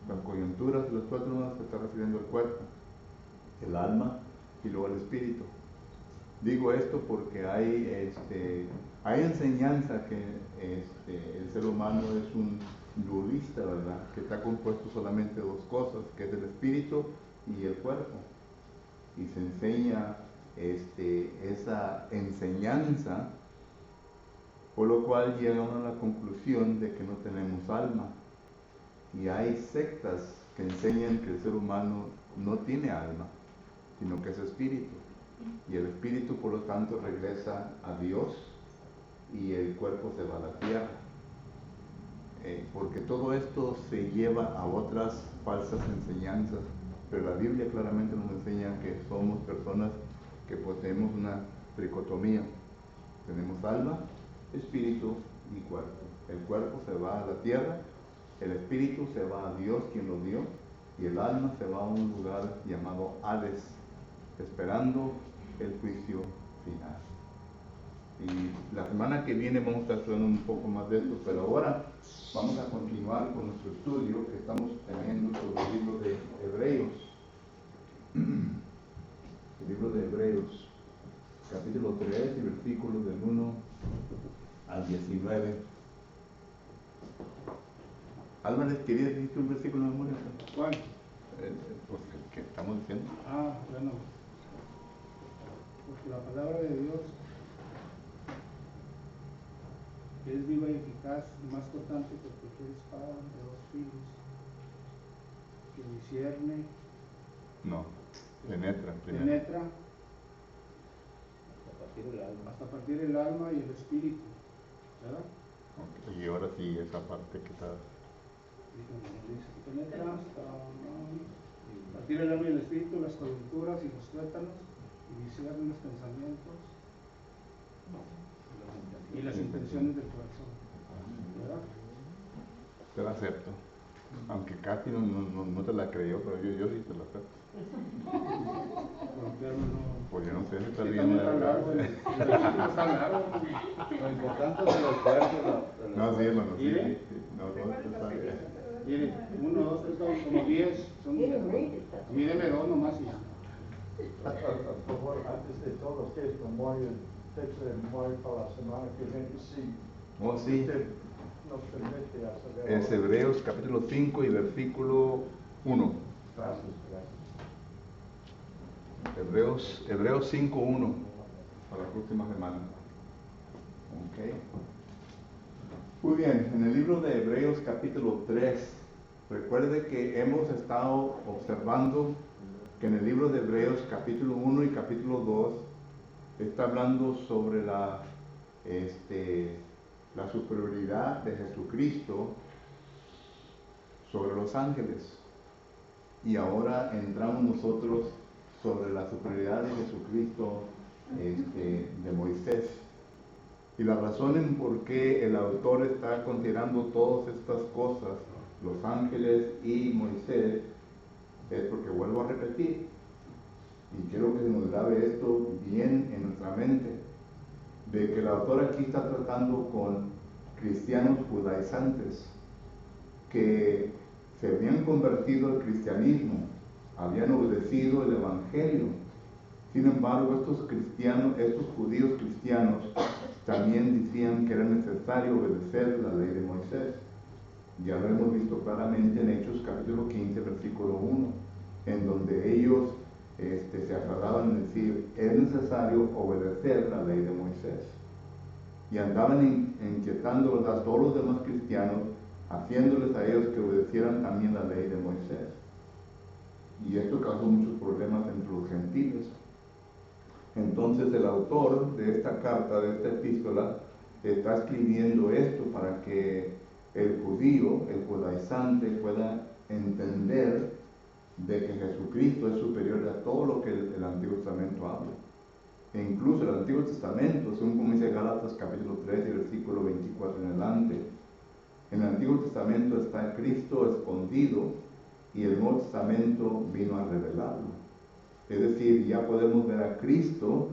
las coyunturas de los 4 se está refiriendo al cuerpo, el alma y luego el espíritu. Digo esto porque hay enseñanza que el ser humano es un dualista, ¿verdad? Que está compuesto solamente de 2 cosas, que es el espíritu y el cuerpo. Y se enseña esa enseñanza, por lo cual llegan a la conclusión de que no tenemos alma. Y hay sectas que enseñan que el ser humano no tiene alma, sino que es espíritu. Y el espíritu, por lo tanto, regresa a Dios y el cuerpo se va a la tierra. Porque todo esto se lleva a otras falsas enseñanzas, pero la Biblia claramente nos enseña que somos personas que poseemos una tricotomía. Tenemos alma, espíritu y cuerpo. El cuerpo se va a la tierra, el espíritu se va a Dios, quien lo dio, y el alma se va a un lugar llamado Hades, esperando el juicio final. Y la semana que viene vamos a estar hablando un poco más de esto, pero ahora vamos a continuar con nuestro estudio que estamos teniendo sobre el libro de Hebreos. El libro de Hebreos, capítulo 3 y versículos del 1 al 19. Álvarez, ¿querías decir un versículo de memoria? ¿Cuál? Pues el que estamos diciendo. Bueno, porque la palabra de Dios es viva y eficaz y más cortante que cualquier espada de 2 filos, que discierne, No, penetra. hasta partir el alma y el espíritu, ¿verdad? Okay. Y ahora sí, esa parte que está... Dice que penetra hasta partir el alma y el espíritu, las coyunturas y los tuétanos, y discierne los pensamientos y las intenciones del corazón, ¿verdad? Te la acepto. Aunque casi no te la creyó, pero yo sí te la acepto. Pues yo no sé si está bien. Está largo. Lo importante es el esfuerzo. No, sí, hermano. Mire. No, está bien. Mire, 1, 2, 3, 4, como 10. Mídeme 2 nomás y ya. Por favor, antes de todo, ustedes memoria, fecha de memoria para la semana que viene, sí. Oh, sí. Usted nos permite hacer. Es Hebreos capítulo 5 y versículo 1. Gracias. Hebreos 5:1 para la próxima semana. Ok. Muy bien, en el libro de Hebreos capítulo 3, recuerde que hemos estado observando que en el libro de Hebreos capítulo 1 y capítulo 2 está hablando sobre la superioridad de Jesucristo sobre los ángeles. Y ahora entramos nosotros sobre la superioridad de Jesucristo de Moisés. Y la razón en por qué el autor está considerando todas estas cosas, los ángeles y Moisés, es porque vuelvo a repetir, y quiero que se nos grabe esto bien en nuestra mente, de que el autor aquí está tratando con cristianos judaizantes que se habían convertido al cristianismo, habían obedecido el evangelio. Sin embargo, estos judíos cristianos también decían que era necesario obedecer la ley de Moisés. Ya lo hemos visto claramente en Hechos capítulo 15, versículo 1, en donde ellos se aferraban en decir, es necesario obedecer la ley de Moisés. Y andaban inquietando a todos los demás cristianos, haciéndoles a ellos que obedecieran también la ley de Moisés. Y esto causó muchos problemas entre los gentiles. Entonces el autor de esta carta, de esta epístola, está escribiendo esto para que el judío, el judaizante, pueda entender de que Jesucristo es superior a todo lo que el Antiguo Testamento habla. E incluso el Antiguo Testamento, según como dice Gálatas capítulo 3 y versículo 24 en adelante, en el Antiguo Testamento está Cristo escondido y el Nuevo Testamento vino a revelarlo. Es decir, ya podemos ver a Cristo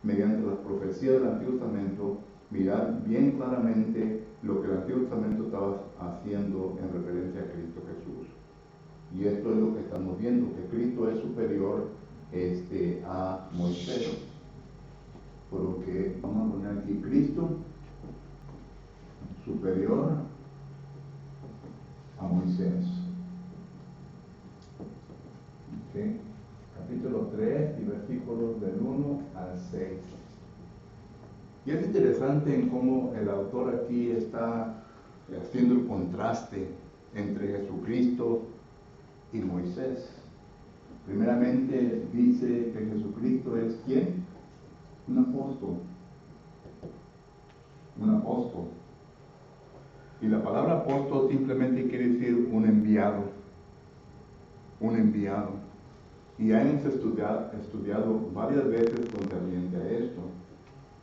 mediante las profecías del Antiguo Testamento, mirar bien claramente lo que el Antiguo Testamento estaba haciendo en referencia a Cristo Jesús. superior a Moisés. ¿Okay? Capítulo 3 y versículos del 1 al 6. Y es interesante en cómo el autor aquí está haciendo el contraste entre Jesucristo y Moisés. Primeramente dice que Jesucristo es ¿quién? Un apóstol. Un apóstol. Y la palabra apóstol simplemente quiere decir un enviado. Un enviado. Y ya hemos estudiado varias veces concerniente a esto.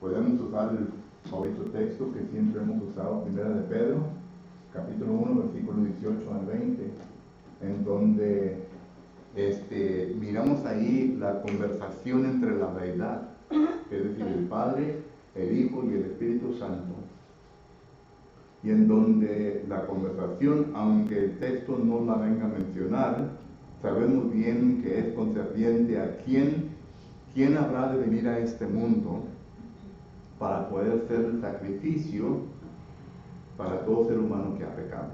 Podemos usar el favorito texto que siempre hemos usado, Primera de Pedro, capítulo 1, versículo 18 al 20, en donde miramos ahí la conversación entre la deidad, es decir, el Padre, el Hijo y el Espíritu Santo. Y en donde la conversación, aunque el texto no la venga a mencionar, sabemos bien que es concerniente a quién habrá de venir a este mundo para poder ser el sacrificio para todo ser humano que ha pecado.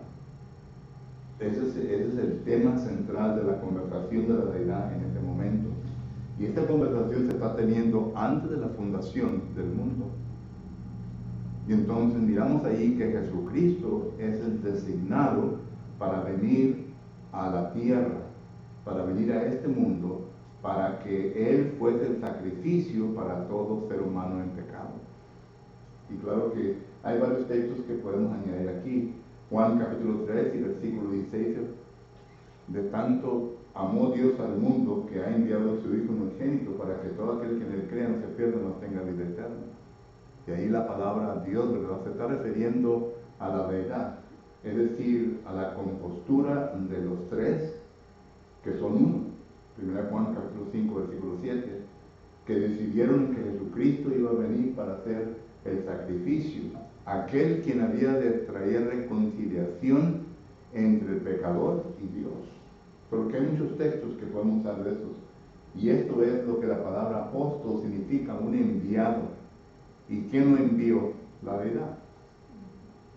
Ese es el tema central de la conversación de la deidad en este momento. Y esta conversación se está teniendo antes de la fundación del mundo. Y entonces miramos ahí que Jesucristo es el designado para venir a la tierra, para venir a este mundo, para que Él fuese el sacrificio para todo ser humano en pecado. Y claro que hay varios textos que podemos añadir aquí. Juan capítulo 3 y versículo 16, de tanto amó Dios al mundo que ha enviado a su Hijo unigénito para que todo aquel que en él crea no se pierda, no tenga vida eterna. Y ahí la palabra Dios, ¿verdad?, se está refiriendo a la deidad, es decir, a la compostura de los tres que son uno. 1 Juan capítulo 5 versículo 7, que decidieron que Jesucristo iba a venir para hacer el sacrificio, aquel quien había de traer reconciliación entre el pecador y Dios. Porque hay muchos textos que podemos usar de esos. Y esto es lo que la palabra apóstol significa, un enviado. ¿Y quién lo envió? La deidad.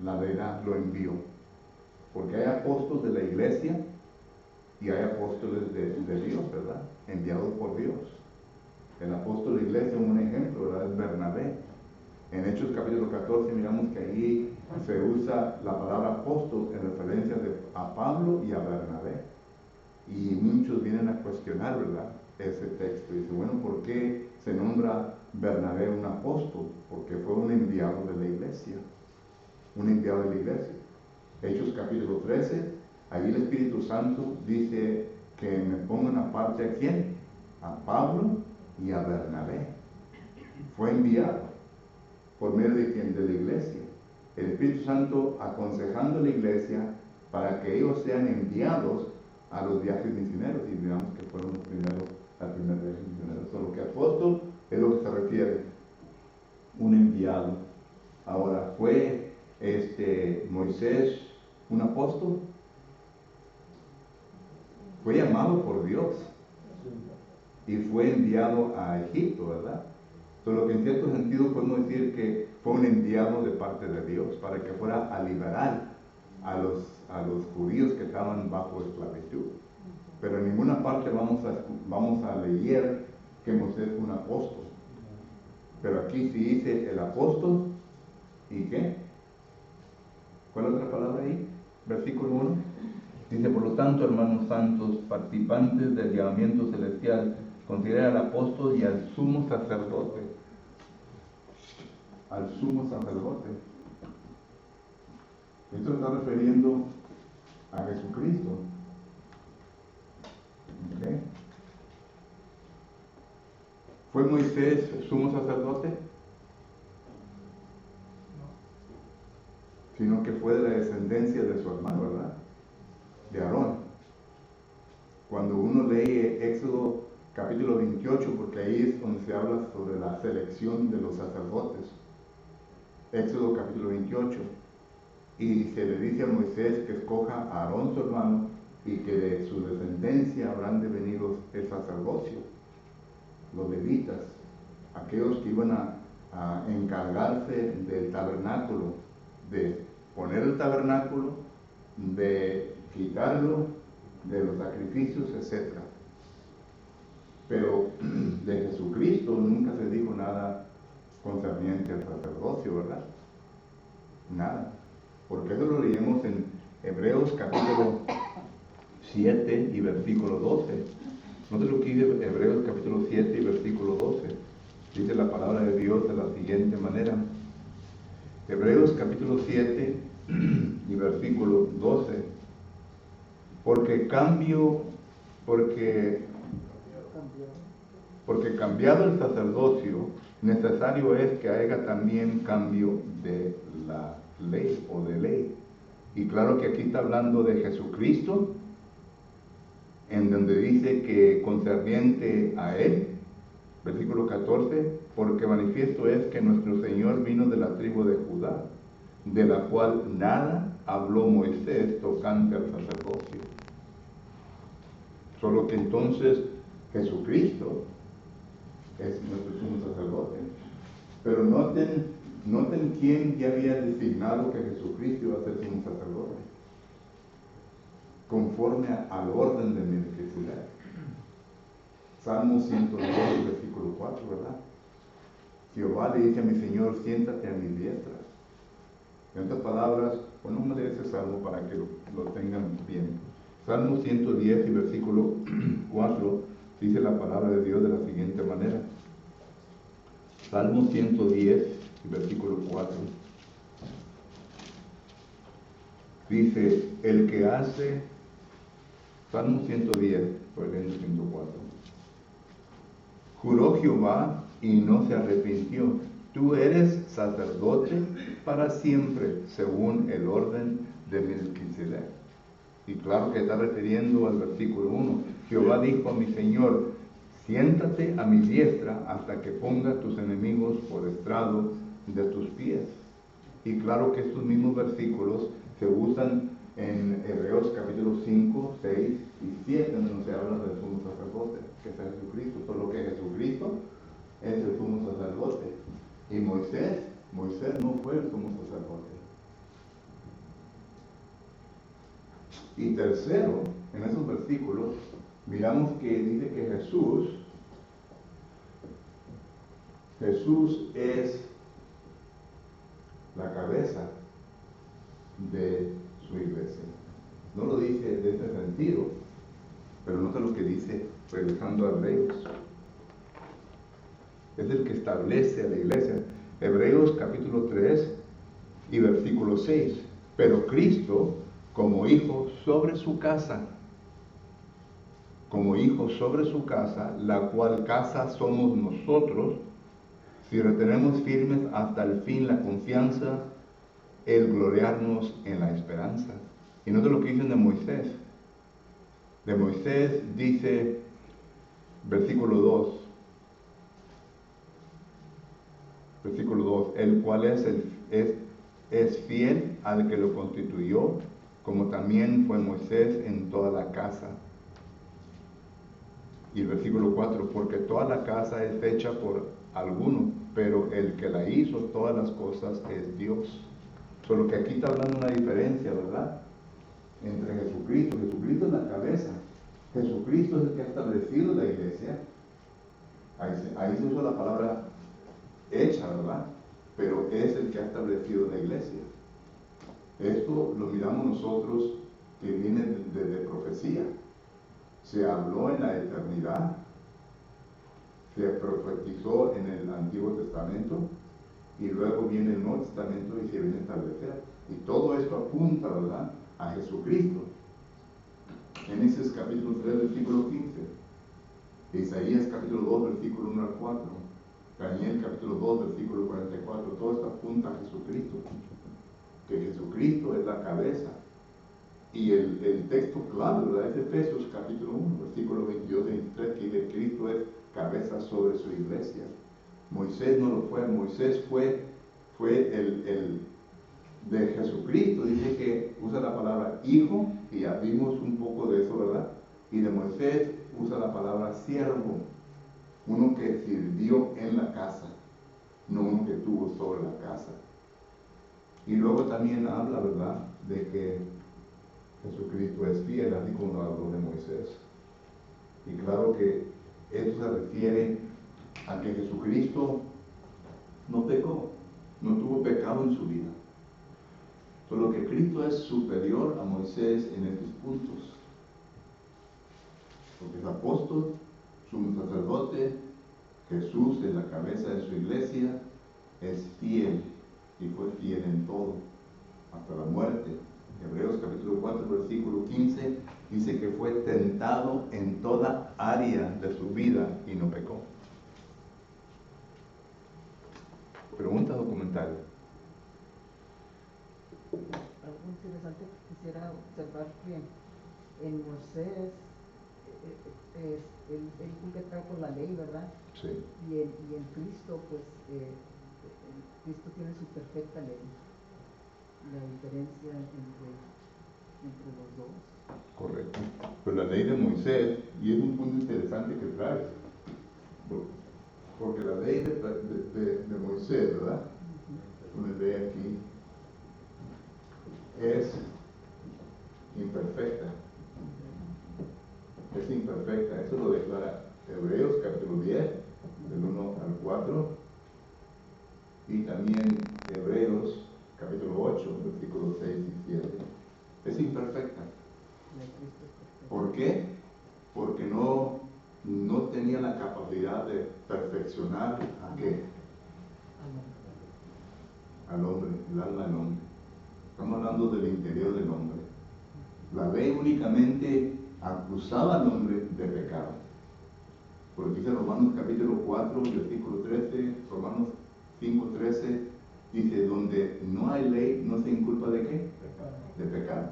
La deidad lo envió. Porque hay apóstoles de la iglesia y hay apóstoles de Dios, ¿verdad? Enviados por Dios. El apóstol de la iglesia, un ejemplo, ¿verdad?, es Bernabé. En Hechos capítulo 14 miramos que allí se usa la palabra apóstol en referencia a Pablo y a Bernabé. Y muchos vienen a cuestionar, ¿verdad?, ese texto. Y dicen, bueno, ¿por qué se nombra Bernabé un apóstol? Porque fue un enviado de la iglesia. Un enviado de la iglesia. Hechos capítulo 13, allí el Espíritu Santo dice que me pongan aparte ¿a quién? A Pablo y a Bernabé. Fue enviado. ¿Por medio de quién? De la iglesia. El Espíritu Santo aconsejando a la iglesia para que ellos sean enviados a los viajes misioneros. Y miramos que fueron los primeros al primer viaje misionero. Solo que apóstol es lo que se refiere. Un enviado. Ahora, ¿fue Moisés un apóstol? Fue llamado por Dios. Y fue enviado a Egipto, ¿verdad? Solo que en cierto sentido podemos decir que fue un enviado de parte de Dios para que fuera a liberar a los judíos que estaban bajo esclavitud. Pero en ninguna parte vamos a leer que Moisés fue un apóstol. Pero aquí sí dice el apóstol, ¿y qué? ¿Cuál es otra palabra ahí? Versículo 1. Dice, por lo tanto, hermanos santos, participantes del llamamiento celestial, considera al apóstol y al sumo sacerdote. Al sumo sacerdote. Esto está refiriendo a Jesucristo. ¿Okay? ¿Fue Moisés sumo sacerdote? No. Sino que fue de la descendencia de su hermano, ¿verdad? De Aarón. Cuando uno lee Éxodo capítulo 28, porque ahí es donde se habla sobre la selección de los sacerdotes. Éxodo capítulo 28. Y se le dice a Moisés que escoja a Aarón su hermano y que de su descendencia habrán de venir el sacerdocio, los levitas, aquellos que iban a encargarse del tabernáculo, de poner el tabernáculo, de quitarlo de los sacrificios, etc. Pero de Jesucristo nunca se dijo nada concerniente al sacerdocio, ¿verdad? Nada. Porque eso lo leemos en Hebreos capítulo 7 y versículo 12. Nosotros aquí de Hebreos capítulo 7 y versículo 12. Dice la palabra de Dios de la siguiente manera. Hebreos capítulo 7 y versículo 12. Porque cambiado el sacerdocio, necesario es que haya también cambio de la ley o de ley. Y claro que aquí está hablando de Jesucristo, en donde dice que concerniente a él, versículo 14, porque manifiesto es que nuestro Señor vino de la tribu de Judá, de la cual nada habló Moisés tocante al sacerdocio. Solo que entonces Jesucristo es nuestro sumo sacerdote. Pero noten quién ya había designado que Jesucristo iba a ser sumo sacerdote. Conforme al orden de Melquisedec. Salmo 102, versículo 4, ¿verdad? Jehová le dice a mi Señor, siéntate a mi diestra. En otras palabras, ponemos ese salmo para que lo tengan bien. Salmo 110 y versículo 4 dice la palabra de Dios de la siguiente manera. Salmo 110 y versículo 4 dice, el que hace, Salmo 110, por el 104, juró Jehová y no se arrepintió, tú eres sacerdote para siempre, según el orden de Melquisedec. Y claro que está refiriendo al versículo 1. Jehová dijo a mi Señor, siéntate a mi diestra hasta que ponga tus enemigos por estrado de tus pies. Y claro que estos mismos versículos se usan en Hebreos capítulo 5, 6 y 7, donde se habla del sumo sacerdote, que es Jesucristo. Solo que Jesucristo es el sumo sacerdote. Y Moisés no fue el sumo sacerdote. Y tercero, en esos versículos, miramos que dice que Jesús es la cabeza de su iglesia. No lo dice de ese sentido, pero nota lo que dice regresando a Hebreos. Es el que establece a la iglesia. Hebreos capítulo 3 y versículo 6. Pero Cristo, como hijo sobre su casa, la cual casa somos nosotros, si retenemos firmes hasta el fin la confianza, el gloriarnos en la esperanza. Y no de lo que dicen de Moisés. De Moisés dice, versículo 2, el cual es fiel al que lo constituyó, como también fue Moisés en toda la casa. Y el versículo 4, porque toda la casa es hecha por alguno, pero el que la hizo todas las cosas es Dios. Solo que aquí está hablando una diferencia, ¿verdad? Entre Jesucristo. Jesucristo es la cabeza. Jesucristo es el que ha establecido la iglesia. Ahí se usa la palabra hecha, ¿verdad? Pero es el que ha establecido la iglesia. Esto lo miramos nosotros que viene de profecía. Se habló en la eternidad, se profetizó en el Antiguo Testamento y luego viene el Nuevo Testamento y se viene a establecer. Y todo esto apunta, ¿verdad?, a Jesucristo. Génesis capítulo 3, versículo 15. Isaías capítulo 2, versículo 1 al 4. Daniel capítulo 2, versículo 44. Todo esto apunta a Jesucristo. Que Jesucristo es la cabeza. Y el texto claro, ¿verdad?, es Efesios capítulo 1, versículo 22 y 23, que dice Cristo es cabeza sobre su iglesia. Moisés no lo fue. Moisés fue el de Jesucristo. Dice que usa la palabra hijo, y ya vimos un poco de eso, ¿verdad? Y de Moisés usa la palabra siervo, uno que sirvió en la casa, no uno que tuvo sobre la casa. Y luego también habla, ¿verdad?, de que Jesucristo es fiel, así como habló de Moisés. Y claro que eso se refiere a que Jesucristo no pecó, no tuvo pecado en su vida. Solo que Cristo es superior a Moisés en estos puntos. Porque es apóstol, sumo sacerdote, Jesús es la cabeza de su iglesia, es fiel y fue fiel en todo, hasta la muerte. Hebreos capítulo 4, versículo 15 dice que fue tentado en toda área de su vida y no pecó. Pregunta documental. Algo interesante que quisiera observar que en Moisés él fue que trajo la ley, ¿verdad? Sí. Y en Cristo, pues, Cristo tiene su perfecta ley. La diferencia entre los dos. Correcto. Pero la ley de Moisés, y es un punto interesante que traes, porque la ley de Moisés, ¿verdad? Una ley aquí es imperfecta. Es imperfecta. Eso lo declara Hebreos capítulo 10, del 1 al 4, y también Hebreos capítulo 8, versículos 6 y 7. Es imperfecta. ¿Por qué? Porque no tenía la capacidad de perfeccionar ¿a qué? Al hombre, el alma del hombre. Estamos hablando del interior del hombre. La ley únicamente acusaba al hombre de pecado. Porque dice Romanos capítulo 4, versículo 13, Romanos 5, 13, dice, donde no hay ley, no se inculpa de qué? De pecado.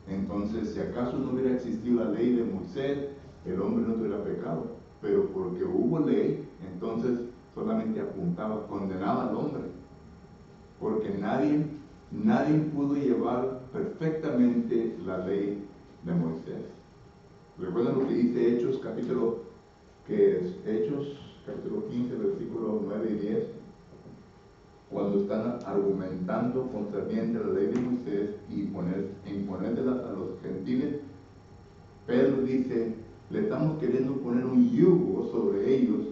Entonces, si acaso no hubiera existido la ley de Moisés, el hombre no tuviera pecado. Pero porque hubo ley, entonces solamente apuntaba, condenaba al hombre. Porque nadie pudo llevar perfectamente la ley de Moisés. ¿Recuerdan lo que dice Hechos capítulo 15, versículos 9 y 10? Cuando están argumentando concerniente a la ley de Moisés y imponérselas a los gentiles, Pedro dice, le estamos queriendo poner un yugo sobre ellos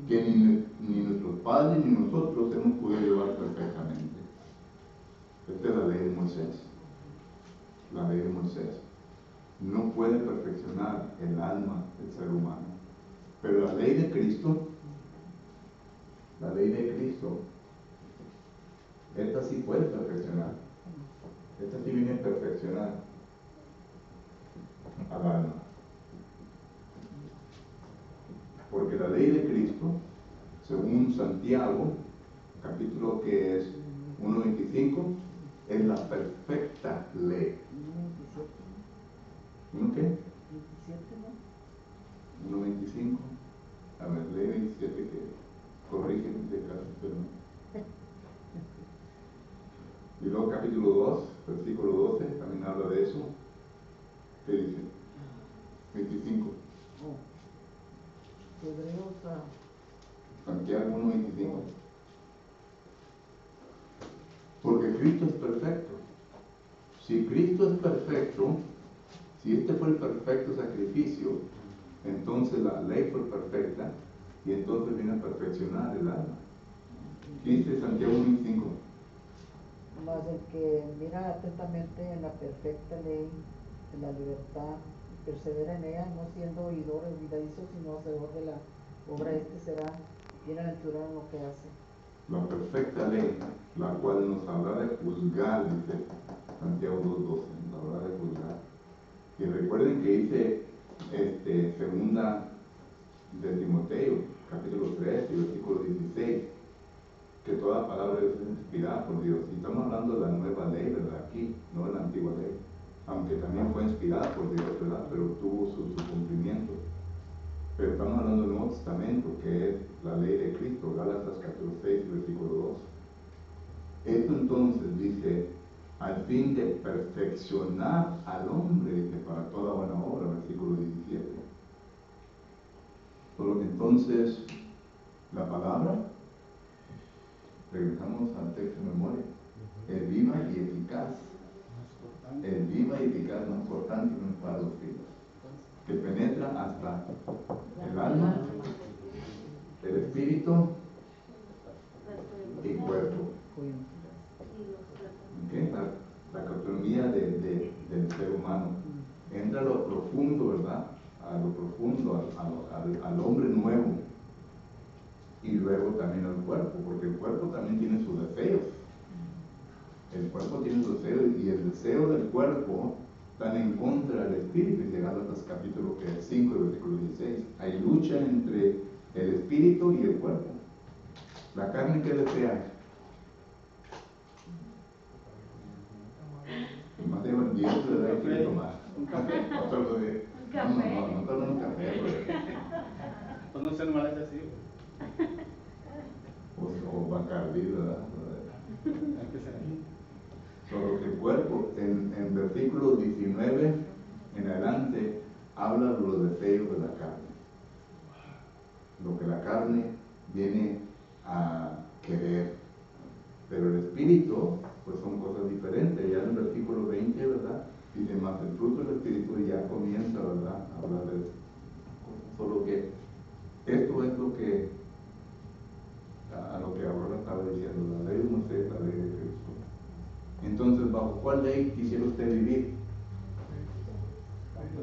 que ni nuestros padres ni nosotros hemos podido llevar perfectamente. Esta es la ley de Moisés. La ley de Moisés no puede perfeccionar el alma del ser humano. Pero la ley de Cristo, esta sí puede perfeccionar. Esta sí viene a perfeccionar al alma. Porque la ley de Cristo, según Santiago, capítulo que es 1.25, es la perfecta ley. ¿1 qué? 27, ¿no? 1.25. A ver, ley 27 que corrige de caso, pero no. Y luego capítulo 2, versículo 12, también habla de eso. ¿Qué dice? 25. Hebreos Santiago 1.25. Porque Cristo es perfecto. Si Cristo es perfecto, si este fue el perfecto sacrificio, entonces la ley fue perfecta y entonces viene a perfeccionar el alma. Dice Santiago 1.5. Mas el que mira atentamente en la perfecta ley, en la libertad, y persevera en ella, no siendo oidor olvidadizo, sino hacedor de la obra, será bienaventurado en lo que hace. La perfecta ley, la cual nos habla de juzgar, dice Santiago 2.12, nos habla de juzgar. Y recuerden que dice segunda de Timoteo, capítulo 3, versículo 16, que toda palabra de Dios es inspirada por Dios. Y estamos hablando de la nueva ley, ¿verdad? Aquí, no de la antigua ley. Aunque también fue inspirada por Dios, ¿verdad? Pero tuvo su cumplimiento. Pero estamos hablando del Nuevo Testamento, que es la ley de Cristo, Gálatas capítulo 6, versículo 2. Esto entonces dice, al fin de perfeccionar al hombre, dice, para toda buena obra, versículo 17. Por lo que entonces, la palabra, regresamos al texto de memoria, es viva y eficaz. Más cortante. Es viva y eficaz, más cortante que una espada de dos filos, que penetra hasta el alma, el espíritu y cuerpo. ¿Okay? La autonomía del ser humano. Entra a lo profundo, ¿verdad? A lo profundo, al hombre nuevo. Y luego también al cuerpo, porque el cuerpo también tiene sus deseos. El cuerpo tiene sus deseos y el deseo del cuerpo están en contra del espíritu. Dice Gálatas capítulo 5, versículo 16. Hay lucha entre el espíritu y el cuerpo. La carne que desea. Más de 10 le da y quiere tomar. Un café. Otro de, Un café. no toman un café, Pues no sean malas así. o Bacardí, ¿verdad? Hay que ser ahí. Solo que el cuerpo, en versículo 19 en adelante, habla de los deseos de la carne. Lo que la carne viene a querer. Pero el espíritu, pues son cosas diferentes. Ya en el versículo 20, ¿verdad? Dice, más el fruto del espíritu ya comienza, ¿verdad? A hablar de eso. Solo que esto es lo que, a lo que Abraham estaba diciendo, la ley de Moisés, la ley de Cristo. Entonces, ¿bajo cuál ley quisiera usted vivir?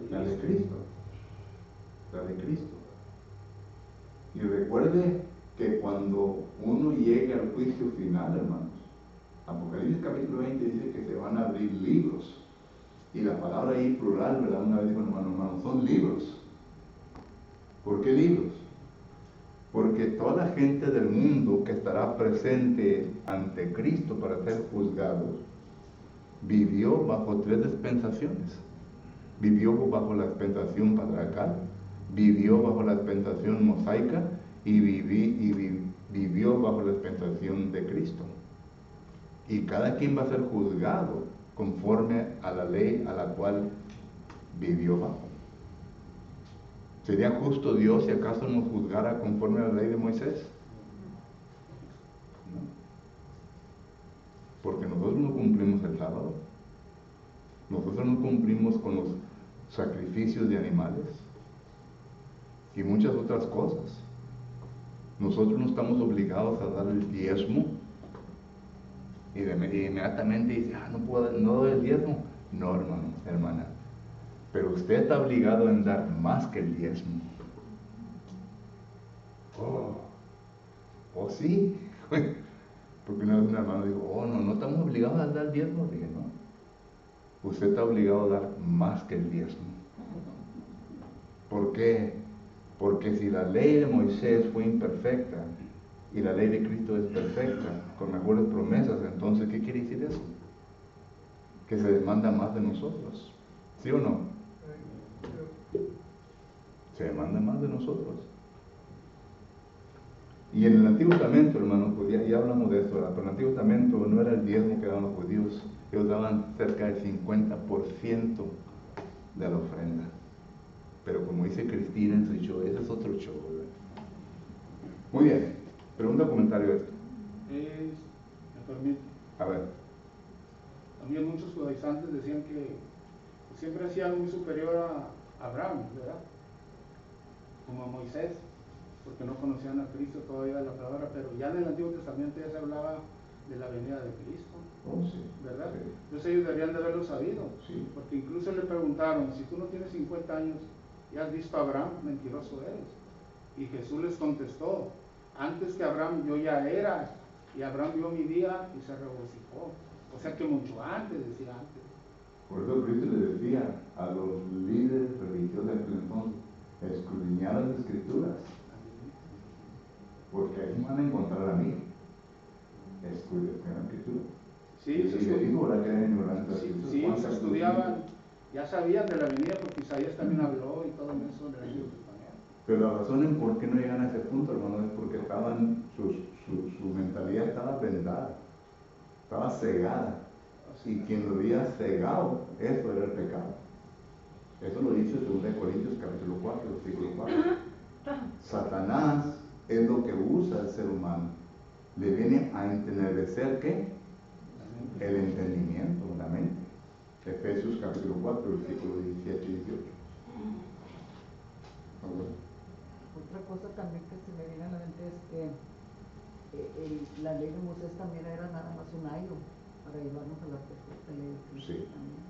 La de Cristo. La de Cristo. Y recuerde que cuando uno llegue al juicio final, hermanos, Apocalipsis capítulo 20 dice que se van a abrir libros. Y la palabra ahí plural, ¿verdad? Una vez dijo hermano, son libros. ¿Por qué libros? Porque toda la gente del mundo que estará presente ante Cristo para ser juzgado, vivió bajo 3 dispensaciones. Vivió bajo la dispensación patriarcal, vivió bajo la dispensación mosaica y vivió bajo la dispensación de Cristo. Y cada quien va a ser juzgado conforme a la ley a la cual vivió bajo. ¿Sería justo Dios si acaso nos juzgara conforme a la ley de Moisés? No. Porque nosotros no cumplimos el sábado. Nosotros no cumplimos con los sacrificios de animales y muchas otras cosas. Nosotros no estamos obligados a dar el diezmo y inmediatamente dice, no doy el diezmo. No, hermano, hermana, pero usted está obligado a dar más que el diezmo. Oh, sí. Porque una vez un hermano dijo, no estamos obligados a dar el diezmo. Dije, no, usted está obligado a dar más que el diezmo. ¿Por qué? Porque si la ley de Moisés fue imperfecta y la ley de Cristo es perfecta, con mejores promesas, entonces, ¿qué quiere decir eso? Que se demanda más de nosotros. ¿Sí o no? Se demanda más de nosotros. Y en el Antiguo Testamento, hermanos, pues ya hablamos de eso, ¿verdad? Pero en el Antiguo Testamento no era el diezmo que daban los judíos, ellos daban cerca del 50% de la ofrenda. Pero como dice Cristina en su show, ese es otro show, ¿verdad? Muy bien, pregunta o comentario a esto. Me permite. A ver. También muchos judaizantes decían que siempre hacían muy superior a Abraham, ¿verdad? Como a Moisés, porque no conocían a Cristo todavía la palabra, pero ya en el Antiguo Testamento ya se hablaba de la venida de Cristo, Sí, ¿verdad? sí. Entonces ellos deberían de haberlo sabido, Sí. porque incluso le preguntaron, si tú no tienes 50 años y has visto a Abraham, mentiroso eres. Y Jesús les contestó, antes que Abraham yo ya era, y Abraham vio mi día y se regocijó. O sea que mucho antes, decía antes. Por eso Cristo le decía a los líderes religiosos de aquel entonces, escudriñad las Escrituras, porque ahí van a encontrar a mí. Escudriñad la Escritura. Sí, y le dijo, ¿verdad? Que era ignorante. sí, se estudiaban, ya sabían de la venida porque Isaías también habló y todo eso de ellos. Pero la razón en por qué no llegan a ese punto, hermano, es porque su mentalidad estaba vendada, estaba cegada. Y quien lo había cegado, eso era el pecado. Eso lo dice 2 Corintios capítulo 4, versículo 4. Satanás es lo que usa al ser humano. Le viene a entenecer, ¿qué? el entendimiento, la mente. Efesios capítulo 4, versículos 17 y 18. Otra cosa también que se me viene a la mente es que la ley de Moisés también era nada más un ayo para llevarnos a la perfecta ley de Cristo. Sí. También.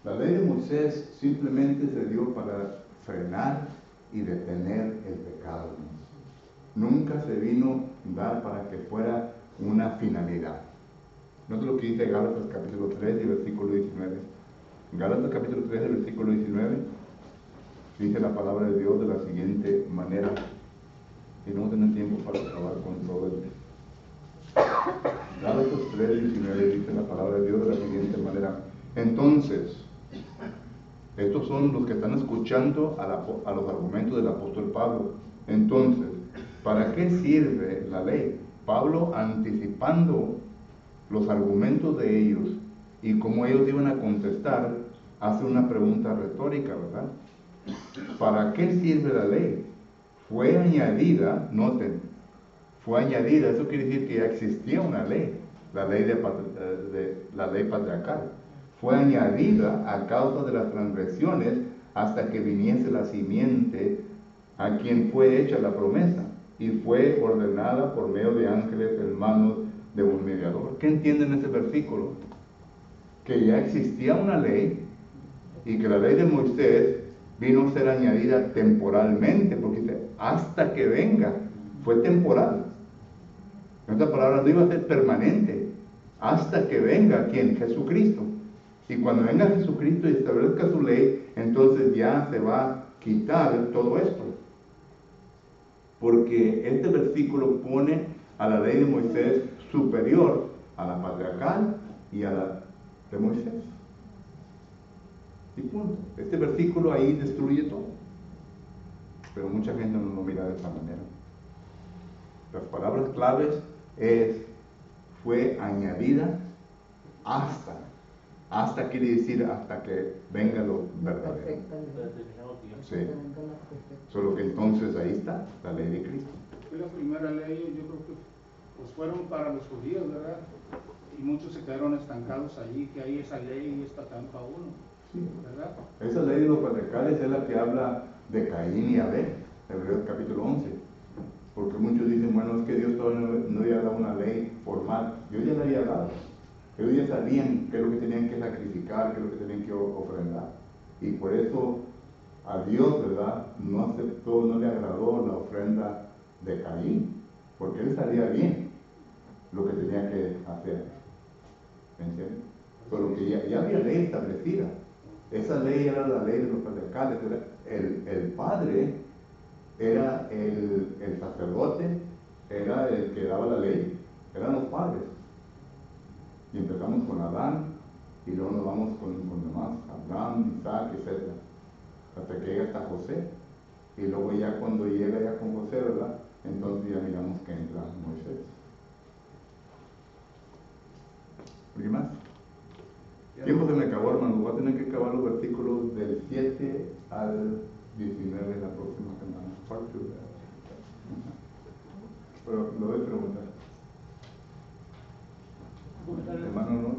La ley de Moisés simplemente se dio para frenar y detener el pecado. Nunca se vino a dar para que fuera una finalidad. Note lo que dice Gálatas capítulo 3 y versículo 19. Gálatas capítulo 3 y versículo 19 dice la palabra de Dios de la siguiente manera. Y no tener tiempo para acabar con todo el... Gálatas 3, 19 dice la palabra de Dios de la siguiente manera. Entonces, estos son los que están escuchando a los argumentos del apóstol Pablo. Entonces, ¿para qué sirve la ley? Pablo, anticipando los argumentos de ellos y cómo ellos iban a contestar, hace una pregunta retórica, ¿verdad? ¿Para qué sirve la ley? Fue añadida, noten, fue añadida, eso quiere decir que ya existía una ley, la ley patriarcal. Fue añadida a causa de las transgresiones hasta que viniese la simiente a quien fue hecha la promesa y fue ordenada por medio de ángeles en manos de un mediador. ¿Qué entienden ese versículo? Que ya existía una ley y que la ley de Moisés vino a ser añadida temporalmente, porque dice, hasta que venga, fue temporal. En otras palabras, no iba a ser permanente, hasta que venga, ¿quién? Jesucristo. Y cuando venga Jesucristo y establezca su ley, entonces ya se va a quitar todo esto. Porque este versículo pone a la ley de Moisés superior a la patriarcal y a la de Moisés. Y punto. Este versículo ahí destruye todo. Pero mucha gente no lo mira de esta manera. Las palabras claves fue añadida hasta. Hasta quiere decir hasta que venga lo verdadero. Sí. Solo que entonces ahí está la ley de Cristo. La primera ley, yo creo que pues fueron para los judíos, ¿verdad? Y muchos se quedaron estancados allí, que hay esa ley y está tanto a uno, Sí. ¿verdad? Esa ley de los patriarcales es la que habla de Caín y Abel, Hebreos capítulo 11. Porque muchos dicen, bueno, es que Dios todavía no había dado una ley formal. Dios ya la había dado. Ellos ya sabían qué es lo que tenían que sacrificar, qué es lo que tenían que ofrendar. Y por eso a Dios, ¿verdad?, no aceptó, no le agradó la ofrenda de Caín, porque él sabía bien lo que tenía que hacer. ¿Me entiendes? Pero que ya había ley establecida. Esa ley era la ley de los patriarcales. El padre era el sacerdote, era el que daba la ley, eran los padres. Y empezamos con Adán, y luego nos vamos con demás, Abraham, Isaac, etc. Hasta que llega hasta José. Y luego ya cuando llega ya con José, ¿verdad? Entonces ya miramos que entra Moisés. ¿Por qué más? El tiempo se me acabó, hermano. Voy a tener que acabar los versículos del 7 al 19 la próxima semana. Pero lo voy a preguntar. Hermano, ¿no?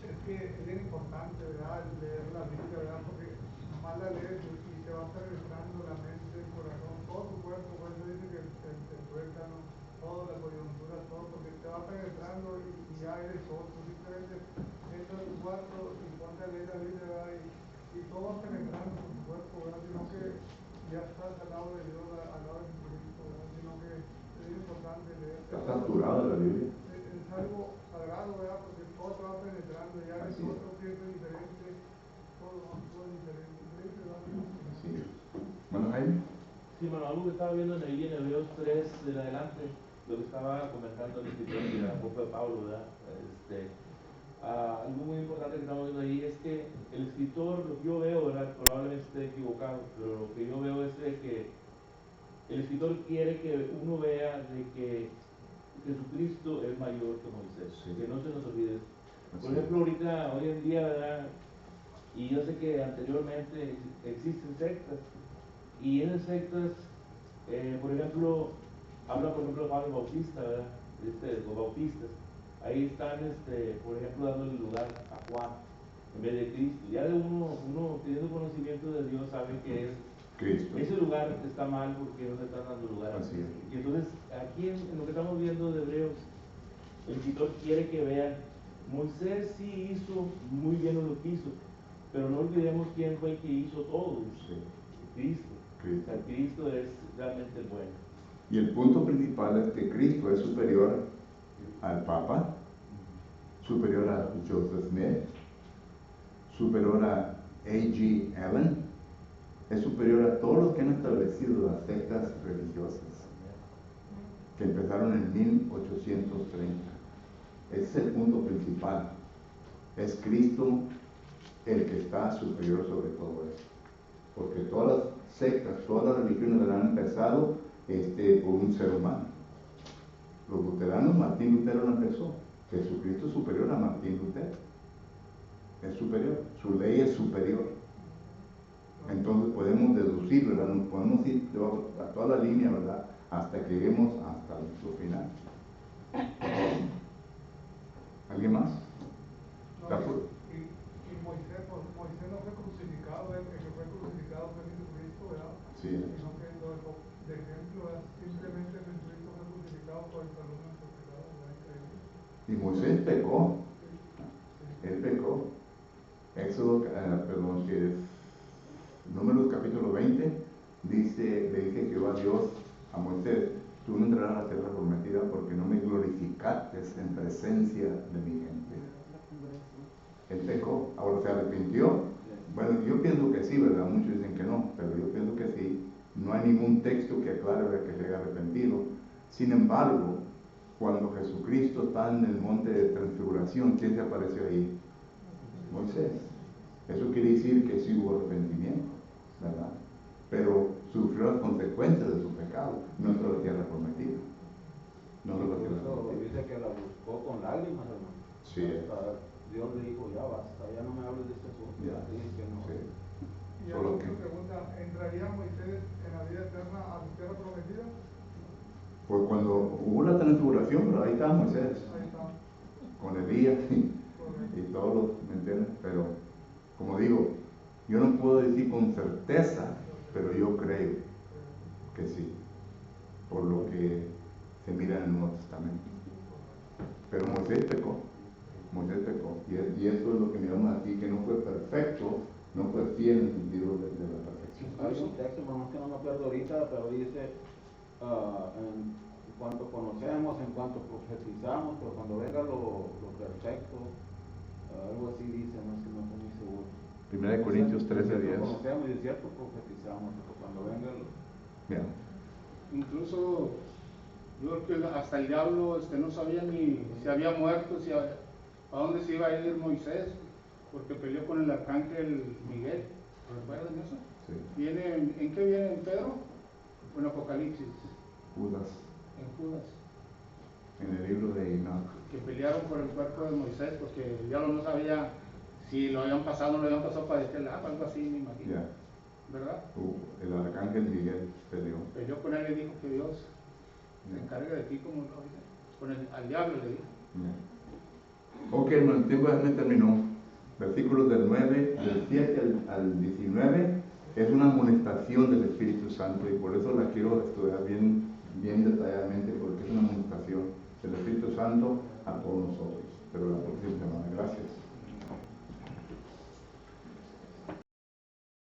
Es que es bien importante, ¿verdad?, leer la Biblia, ¿verdad?, porque nomás la lees y te va penetrando la mente, el corazón, todo tu cuerpo. Por eso dice que el tuétano, toda la coyuntura, todo, porque te va penetrando y ya eres otro. Simplemente entra a tu cuarto y ponte a leer la Biblia, ¿verdad?, y todo va penetrando por tu cuerpo, ¿verdad?, sino que ya estás al lado de Dios, al lado de Jesucristo, ¿verdad?, sino que es bien importante leer. Está saturado la Biblia. Es algo sagrado, ¿verdad?, porque todo te va penetrando, ya eres otro, pienso diferente, todo es diferente. Así es. Bueno, Jaime. Sí, bueno, algo que estaba viendo ahí en Hebreos 3 en adelante, lo que estaba comentando el escritor de la boca de Pablo, ¿verdad? Algo muy importante que estamos viendo ahí es que el escritor, lo que yo veo, ¿verdad?, probablemente esté equivocado, pero lo que yo veo es de que el escritor quiere que uno vea de que Jesucristo es mayor que Moisés, Sí. que no se nos olvide. Así Por ejemplo, ahorita, hoy en día, ¿verdad?, y yo sé que anteriormente existen sectas, y esas sectas, por ejemplo, habla por ejemplo de Juan el Bautista, ¿verdad?, los bautistas, ahí están, por ejemplo, dándole lugar a Juan en vez de Cristo. Ya de uno teniendo conocimiento de Dios sabe que Cristo. ese lugar está mal porque no le están dando lugar a Así Cristo. es. Y entonces, aquí en lo que estamos viendo de Hebreos, el escritor quiere que vean, Moisés sí hizo muy bien lo que hizo, pero no olvidemos quién fue el que hizo todo, Sí. Cristo. Cristo. O sea, Cristo es realmente bueno. Y el punto principal es que Cristo es superior al Papa, superior a Joseph Smith, superior a A.G. Allen, es superior a todos los que han establecido las sectas religiosas que empezaron en 1830. Ese es el punto principal. Es Cristo el que está superior sobre todo eso. Porque todas las sectas, todas las religiones han empezado por un ser humano. Los luteranos, Martín Lutero lo empezó. Jesucristo es superior a Martín Lutero. Es superior. Su ley es superior. Entonces podemos deducir, ¿verdad? Nos podemos ir a toda la línea, ¿verdad? Hasta que lleguemos hasta lo final. ¿Alguien más? No, y Moisés no fue crucificado, el que fue crucificado fue Jesucristo, ¿verdad? Sí. Sino que lo dejó de ejemplo, ¿verdad? Simplemente Jesucristo fue crucificado por el perdón de nuestros pecados, ¿verdad? Increíble. Y Moisés pecó. Sí. Él pecó. Éxodo, perdón, que es Números capítulo 20, le dice Jehová Dios a Moisés, tú no entrarás a la tierra prometida porque no me glorificaste en presencia de mi gente. Él pecó, ahora se arrepintió. Bueno, yo pienso que sí, ¿verdad? Muchos dicen que no, pero yo pienso que sí. No hay ningún texto que aclare, ¿verdad?, que se haya arrepentido. Sin embargo, cuando Jesucristo está en el monte de transfiguración, ¿quién se apareció ahí? Moisés. Eso quiere decir que sí hubo arrepentimiento, ¿verdad? Pero sufrió las consecuencias de su pecado, no entró a la tierra prometida. No entró a la tierra prometida. Dice que la buscó con lágrimas, hermano. Sí. Hasta Dios le dijo, ya basta, ya no me hables de este asunto. Ya. Dije que no. Sí. Y Solo otra que, pregunta, ¿entraría Moisés en la vida eterna a la tierra prometida? pues cuando hubo la transfiguración, pero ahí está Moisés, Ahí está. con Elías Correcto. y todos los, ¿me entiendes? Pero, como digo, yo no puedo decir con certeza, pero yo creo que sí, por lo que se mira en el Nuevo Testamento. Pero Moisés pecó, y eso es lo que miramos aquí, que no fue perfecto, no fue fiel en el sentido de la perfección. Hay un texto, hermano, que no me acuerdo ahorita, pero dice, en cuanto conocemos, en cuanto profetizamos, pero cuando venga lo perfecto, algo así dice, no es que no estoy muy seguro. 1 Corintios 13:10. Conocemos y es cierto, profetizamos, pero cuando venga lo... Bien. Incluso yo creo que hasta el diablo no sabía ni si había muerto, a dónde se iba a ir Moisés, porque peleó con el arcángel Miguel. ¿Recuerdan eso? Sí. ¿En qué viene en Pedro? En Apocalipsis, Judas, en Judas, en el libro de Enoch. que pelearon por el cuerpo de Moisés, porque el diablo no sabía si lo habían pasado o no lo habían pasado para este lado, algo así, me imagino. Ya. ¿Verdad? El arcángel Miguel peleó. Peleó con él y dijo que Dios se Ya. encargue de ti, como lo dice. Al diablo le dijo. Ya. Ok, hermano, el tiempo ya me terminó. Versículos del 7 al 19 es una amonestación del Espíritu Santo, y por eso la quiero estudiar bien detalladamente, porque es una amonestación del Espíritu Santo a todos nosotros. Pero la próxima semana, gracias.